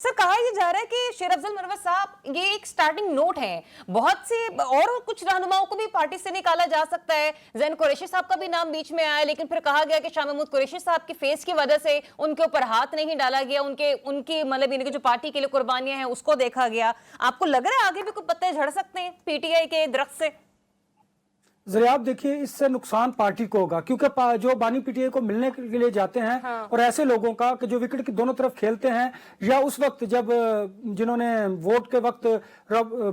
Sir, कहा यह जा रहा है कि शेर अफजल मरवत साहब ये एक स्टार्टिंग नोट है, बहुत से और कुछ रहनुमाओं को भी पार्टी से निकाला जा सकता है। जैन कुरैशी साहब का भी नाम बीच में आया, लेकिन फिर कहा गया कि शाह महमूद कुरैशी साहब की फेस की वजह से उनके ऊपर हाथ नहीं डाला गया, उनकी मतलब इनकी जो पार्टी के लिए कुर्बानियां हैं उसको देखा गया। आपको लग रहा है आगे भी कुछ पत्ते झड़ सकते हैं पीटीआई के दरख्त से? जरा आप देखिए, इससे नुकसान पार्टी को होगा, क्योंकि जो बानी पीटीआई को मिलने के लिए जाते हैं और ऐसे लोगों का कि जो विकेट की दोनों तरफ खेलते हैं, या उस वक्त जब जिन्होंने वोट के वक्त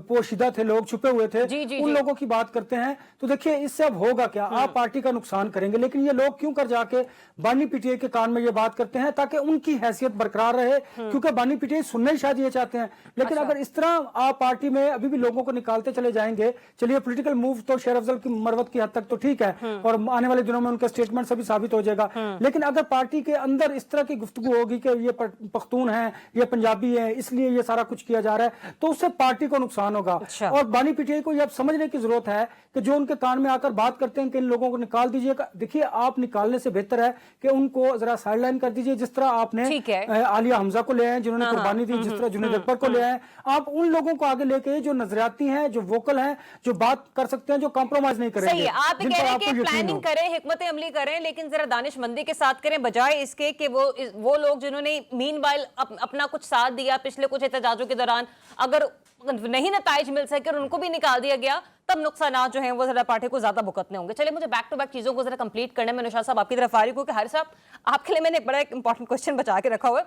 पोशीदा थे, लोग छुपे हुए थे, उन लोगों की बात करते हैं, तो देखिए इससे अब होगा क्या, आप पार्टी का नुकसान करेंगे। लेकिन ये लोग क्यों कर जाके बानी पीटीआई के कान में ये बात करते हैं, ताकि उनकी हैसियत बरकरार रहे, क्योंकि बानी पीटीआई सुनने ही शायद ये चाहते हैं। लेकिन अगर इस तरह आप पार्टी में अभी भी लोगों को निकालते चले जाएंगे, चलिए पॉलिटिकल मूव तो शेर अफजल की मरवत की हद तक तो ठीक है, और आने वाले दिनों में उनका स्टेटमेंट सभी साबित हो जाएगा, लेकिन अगर पार्टी के अंदर इस तरह की गुफ्तगू होगी कि ये पख्तून है, ये पंजाबी है, इसलिए ये सारा कुछ किया जा रहा है, तो उससे पार्टी को नुकसान होगा। और बानी पीटीआई को यह समझने की जरूरत है कि जो उनके कान में आकर बात करते हैं कि इन लोगों को निकाल दीजिएगा, देखिए आप निकालने से बेहतर है कि उनको जरा साइडलाइन कर दीजिए, जिस तरह आपने आलिया हमजा को ले आए जिन्होंने कुर्बानी दी, जिस तरह जुनैद अकबर को ले आए, आप उन लोगों को आगे लेके जो नजरियाती हैं, जो वोकल हैं, जो बात कर सकते हैं, जो कॉम्प्रोमाइज नहीं करेंगे। आप कह रहे हैं कि प्लानिंग करें, हिकमत अमली करें, लेकिन जरा दानिशमंदी के साथ करें, बजाय इसके कि वो लोग जिन्होंने मीनवाइल अपना कुछ साथ दिया पिछले कुछ एहतजाजों के दौरान, अगर नहीं नताइज मिल सके और उनको भी निकाल दिया गया, तब नुकसान जो हैं वो जरा पार्टी को ज्यादा भुगतने होंगे। चलिए, मुझे बैक टू बैक चीजों को जरा कंप्लीट करने में नौशाद साहब आपकी तरफ आ रही हूँ, क्योंकि हर साहब आपके लिए मैंने एक बड़ा इंपॉर्टेंट क्वेश्चन बचा के रखा हुआ है।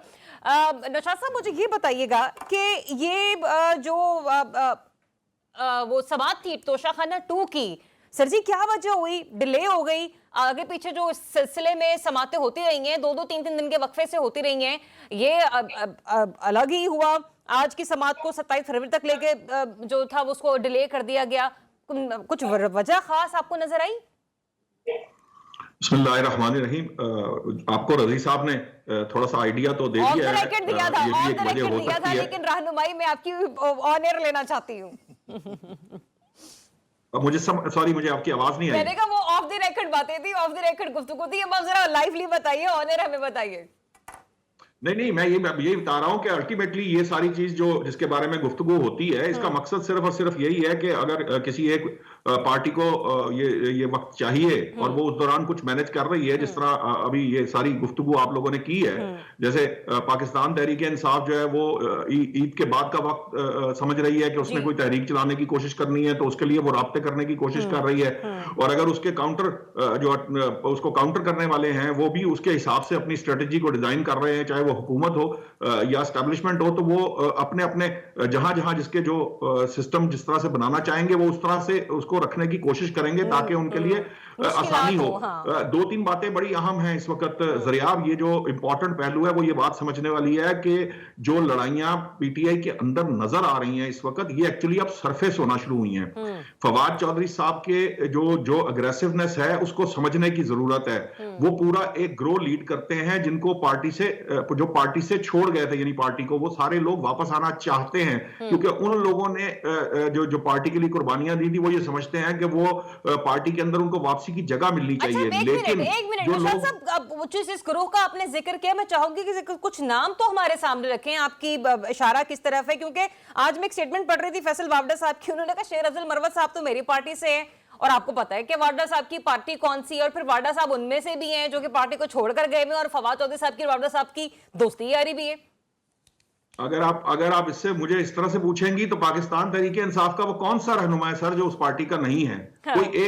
नौशाद साहब, मुझे ये बताइएगा कि ये जो वो समाअत थी तोशाखाना 2 की, सर जी क्या वजह हुई, डिले हो गई? आगे पीछे जो इस सिलसिले में समातें होती रही हैं, 2-2 3-3 दिन के वक्फे से होती रही हैं, ये अलग ही हुआ। आज की समात को 27 फरवरी तक लेके जो था उसको डिले कर दिया गया, कुछ वजह खास आपको नजर आई? बिस्मिल्लाहिर्रहमानिर्रहीम। आपको रज़ी साहब ने थोड़ा सा आइडिया तो दे दिया है, दिया था, लेकिन रहनुमाई में आपकी ऑन एयर लेना चाहती हूँ। सॉरी, मुझे आपकी आवाज नहीं आई। मैंने कहा वो ऑफ द रिकॉर्ड बातें थी, ऑफ द रिकॉर्ड गुफ्तगू थी, अब जरा लाइवली बताइए, ऑन एयर हमें बताइए। नहीं, मैं यही बता रहा हूं कि अल्टीमेटली ये सारी चीज जो जिसके बारे में गुफ्तगू होती है, इसका मकसद सिर्फ और सिर्फ यही है कि अगर किसी एक पार्टी को ये वक्त चाहिए और वो उस दौरान कुछ मैनेज कर रही है, जिस तरह अभी ये सारी गुफ्तगू आप लोगों ने की है, जैसे पाकिस्तान तहरीक इंसाफ जो है वो ईद के बाद का वक्त समझ रही है कि उसने कोई तहरीक चलाने की कोशिश करनी है, तो उसके लिए वो राब्ते करने की कोशिश कर रही है, और अगर उसके उसको काउंटर करने वाले हैं वो भी उसके हिसाब से अपनी स्ट्रेटेजी को डिजाइन कर रहे हैं, चाहे वो हुकूमत हो या एस्टेब्लिशमेंट हो, तो वो अपने अपने जहां जिसके जो सिस्टम जिस तरह से बनाना चाहेंगे वो उस तरह से उसको रखने की कोशिश करेंगे ताकि उनके लिए आसानी हो। 2-3 बातें बड़ी अहम हैं इस वक्त ज़रियाब, ये जो इंपॉर्टेंट पहलू है वो ये बात समझने वाली है कि जो लड़ाइयां पीटीआई के अंदर नजर आ रही हैं इस वक्त, ये एक्चुअली अब सरफेस होना शुरू हुई हैं। फवाद चौधरी साहब के जो अग्रेसिवनेस है उसको समझने की जरूरत है। वो पूरा एक ग्रो लीड करते हैं जिनको पार्टी से छोड़ गए थे, यानी पार्टी को वो सारे लोग वापस आना चाहते हैं, क्योंकि उन लोगों ने जो पार्टी के लिए कुर्बानियां दी थी वो ये समझते हैं कि वो पार्टी के अंदर उनको वापसी की जगह मिलनी चाहिए। लेकिन एक मिनट नौशाद साहब, जिस ग्रोह का आपने जिक्र किया, मैं चाहूंगी कि कुछ नाम तो हमारे सामने रखें, आपकी इशारा किस तरफ है? क्योंकि आज मैं एक स्टेटमेंट पढ़ रही थी फैसल वावडा साहब की, उन्होंने कहा शेर अफजल मरवत साहब तो मेरी पार्टी से है, और आपको पता है कि वाडा साहब की पार्टी कौन सी है, और फिर वाडा साहब उनमें से भी हैं जो कि पार्टी को छोड़कर गए हैं, और फवाद चौधरी साहब की वाडा साहब की दोस्ती यारी भी है। अगर आप इससे मुझे इस तरह से पूछेंगी तो पाकिस्तान तहरीक इंसाफ का वो कौन सा रहनुमा है सर जो उस पार्टी का नहीं है? कोई एक